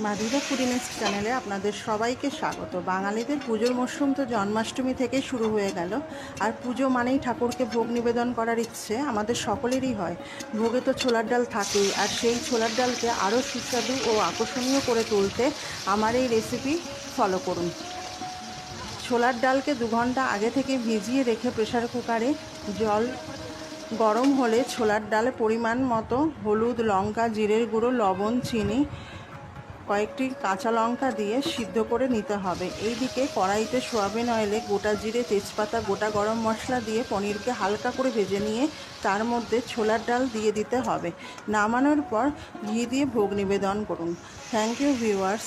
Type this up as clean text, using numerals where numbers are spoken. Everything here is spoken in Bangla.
মাধুরা ফুডিনেস্ট চ্যানেলে আপনাদের সবাইকে স্বাগত। বাঙালিদের পুজোর মরশুম তো জন্মাষ্টমী থেকেই শুরু হয়ে গেল। আর পুজো মানেই ঠাকুরকে ভোগ নিবেদন করার ইচ্ছে আমাদের সকলেরই হয়। ভোগে তো ছোলার ডাল থাকেই, আর সেই ছোলার ডালকে আরও সুস্বাদু ও আকর্ষণীয় করে তুলতে আমার এই রেসিপি ফলো করুন। ছোলার ডালকে 2 ঘন্টা আগে থেকে ভিজিয়ে রেখে প্রেসার কুকারে জল গরম হলে ছোলার ডালে পরিমাণ মতো হলুদ, লঙ্কা, জিরের গুঁড়ো, লবণ, চিনি, কয়েকটি কাঁচা লঙ্কা দিয়ে সিদ্ধ করে নিতে হবে। এইদিকে কড়াইতে সয়াবিন অয়েলে গোটা জিরে, তেজপাতা, গোটা গরম মশলা দিয়ে পনিরকে হালকা করে ভেজে নিয়ে তার মধ্যে ছোলার ডাল দিয়ে দিতে হবে। নামানোর পর ঘি দিয়ে ভোগ নিবেদন করুন। Thank you viewers.